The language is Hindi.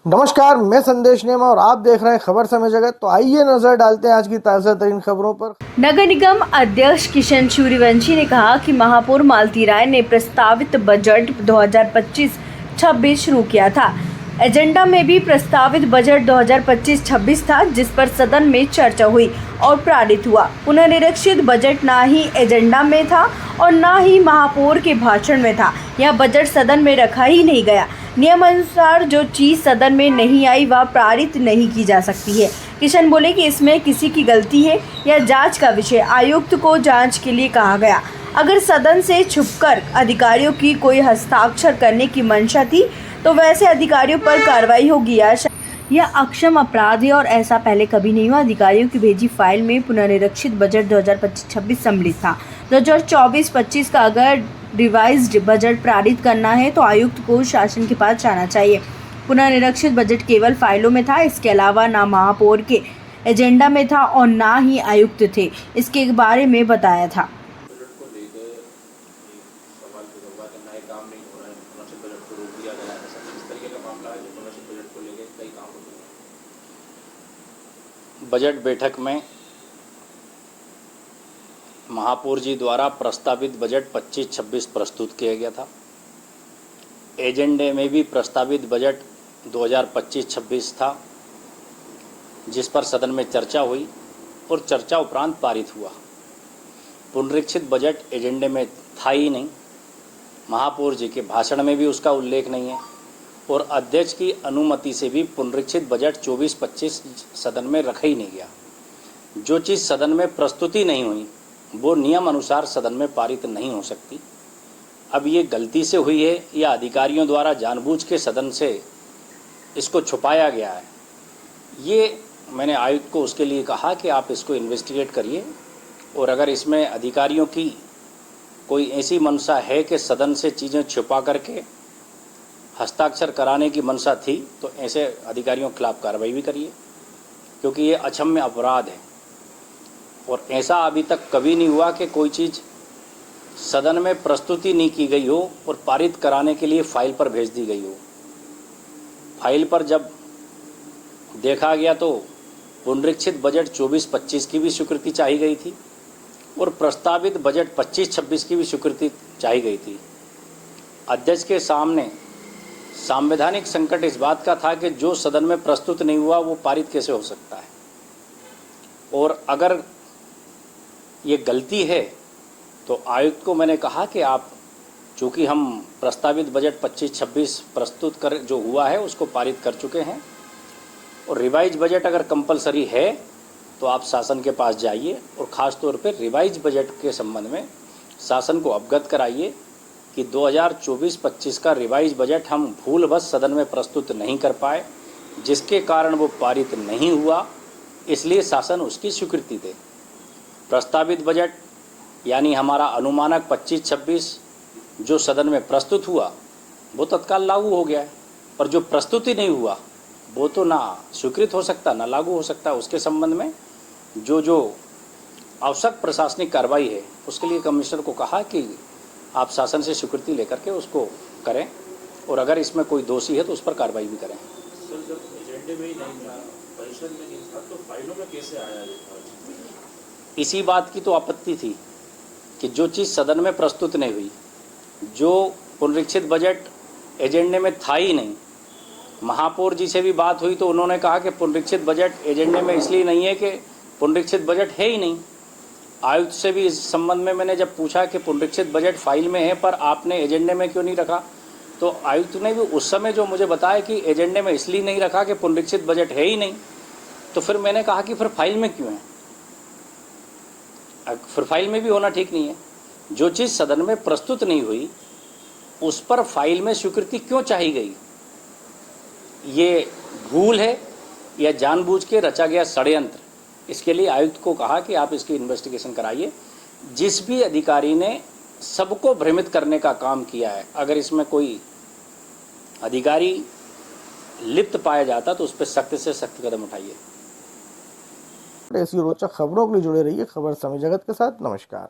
नमस्कार, मैं संदेश नेमा और आप देख रहे हैं खबर समय जगत। तो आइए नजर डालते हैं आज की ताज़ा तरीन खबरों पर। नगर निगम अध्यक्ष किशन सूर्यवंशी ने कहा कि महापौर मालती राय ने प्रस्तावित बजट 2025-26 शुरू किया था। एजेंडा में भी प्रस्तावित बजट 2025-26 था, जिस पर सदन में चर्चा हुई और पारित हुआ। पुनर्निरीक्षित बजट ना ही एजेंडा में था और ना ही महापौर के भाषण में था। यह बजट सदन में रखा ही नहीं गया। नियम अनुसार जो चीज सदन में नहीं आई वह पारित नहीं की जा सकती है। किशन बोले कि इसमें किसी की गलती है या जांच का विषय आयुक्त को जांच के लिए कहा गया। अगर सदन से छुपकर अधिकारियों की कोई हस्ताक्षर करने की मंशा थी तो वैसे अधिकारियों पर कार्रवाई होगी। यह अक्षम अपराध है और ऐसा पहले कभी नहीं हुआ। अधिकारियों की भेजी फाइल में पुनर्निरीक्षित बजट 2025-26 सम्मिलित था। 2024-25 का अगर रिवाइज्ड बजट पारित करना है तो आयुक्त को शासन के पास जाना चाहिए। पुनर्निरीक्षित बजट केवल फाइलों में था, इसके अलावा ना महापौर के एजेंडा में था और ना ही आयुक्त थे इसके बारे में बताया था। बजट को लेकर सवाल जो होगा कि नए काम नहीं हो रहे हैं, पुनर्निरीक्षित बजट को रोक दिया गया है, ऐसा किस तरीके का मामला है जो पुनर्निरीक्षित बजट को लेकर कई काम होते हैं? बजट बैठक में महापौर जी द्वारा प्रस्तावित बजट 25-26 प्रस्तुत किया गया था। एजेंडे में भी प्रस्तावित बजट 2025-26 था, जिस पर सदन में चर्चा हुई और चर्चा उपरांत पारित हुआ। पुनरीक्षित बजट एजेंडे में था ही नहीं, महापौर जी के भाषण में भी उसका उल्लेख नहीं है और अध्यक्ष की अनुमति से भी पुनरीक्षित बजट 24-25 सदन में रखा ही नहीं गया। जो चीज़ सदन में प्रस्तुति नहीं हुई वो नियम अनुसार सदन में पारित नहीं हो सकती। अब ये गलती से हुई है या अधिकारियों द्वारा जानबूझ के सदन से इसको छुपाया गया है, ये मैंने आयुक्त को उसके लिए कहा कि आप इसको इन्वेस्टिगेट करिए और अगर इसमें अधिकारियों की कोई ऐसी मंशा है कि सदन से चीज़ें छुपा करके हस्ताक्षर कराने की मंशा थी तो ऐसे अधिकारियों के खिलाफ कार्रवाई भी करिए, क्योंकि ये अक्षम्य अपराध है और ऐसा अभी तक कभी नहीं हुआ कि कोई चीज़ सदन में प्रस्तुति नहीं की गई हो और पारित कराने के लिए फाइल पर भेज दी गई हो। फाइल पर जब देखा गया तो पुनरीक्षित बजट 24-25 की भी स्वीकृति चाहिए गई थी और प्रस्तावित बजट 25-26 की भी स्वीकृति चाहिए गई थी। अध्यक्ष के सामने संवैधानिक संकट इस बात का था कि जो सदन में प्रस्तुत नहीं हुआ वो पारित कैसे हो सकता है, और अगर ये गलती है तो आयुक्त को मैंने कहा कि आप, चूँकि हम प्रस्तावित बजट 25-26 प्रस्तुत कर जो हुआ है उसको पारित कर चुके हैं और रिवाइज बजट अगर कंपलसरी है तो आप शासन के पास जाइए और ख़ास तौर पर रिवाइज बजट के संबंध में शासन को अवगत कराइए कि 2024-25 का रिवाइज बजट हम भूलवश सदन में प्रस्तुत नहीं कर पाए, जिसके कारण वो पारित नहीं हुआ, इसलिए शासन उसकी स्वीकृति दे। प्रस्तावित बजट यानी हमारा अनुमानक 25-26 जो सदन में प्रस्तुत हुआ वो तत्काल लागू हो गया है, पर जो प्रस्तुति नहीं हुआ वो तो ना स्वीकृत हो सकता ना लागू हो सकता। उसके संबंध में जो आवश्यक प्रशासनिक कार्रवाई है उसके लिए कमिश्नर को कहा कि आप शासन से स्वीकृति लेकर के उसको करें और अगर इसमें कोई दोषी है तो उस पर कार्रवाई भी करें। सर, जब एजेंडे में ही नहीं था, परिषद में नहीं था, तो फाइलों में कैसे आया? इसी बात की तो आपत्ति थी कि जो चीज़ सदन में प्रस्तुत नहीं हुई, जो पुनरीक्षित बजट एजेंडे में था ही नहीं। महापौर जी से भी बात हुई तो उन्होंने कहा कि पुनरीक्षित बजट एजेंडे में इसलिए नहीं है कि पुनरीक्षित बजट है ही नहीं। आयुक्त से भी इस संबंध में मैंने जब पूछा कि पुनरीक्षित बजट फाइल में है पर आपने एजेंडे में क्यों नहीं रखा, तो आयुक्त ने भी उस समय जो मुझे बताया कि एजेंडे में इसलिए नहीं रखा कि पुनरीक्षित बजट है ही नहीं। तो फिर मैंने कहा कि फिर फाइल में क्यों है, फिर फाइल में भी होना ठीक नहीं है। जो चीज़ सदन में प्रस्तुत नहीं हुई उस पर फाइल में स्वीकृति क्यों चाहिए गई? ये भूल है या जानबूझ के रचा गया षड्यंत्र? इसके लिए आयुक्त को कहा कि आप इसकी इन्वेस्टिगेशन कराइए। जिस भी अधिकारी ने सबको भ्रमित करने का काम किया है, अगर इसमें कोई अधिकारी लिप्त पाया जाता तो उस पर सख्त से सख्त कदम उठाइए। ऐसी रोचक खबरों के लिए जुड़े रहिए खबर समय जगत के साथ। नमस्कार।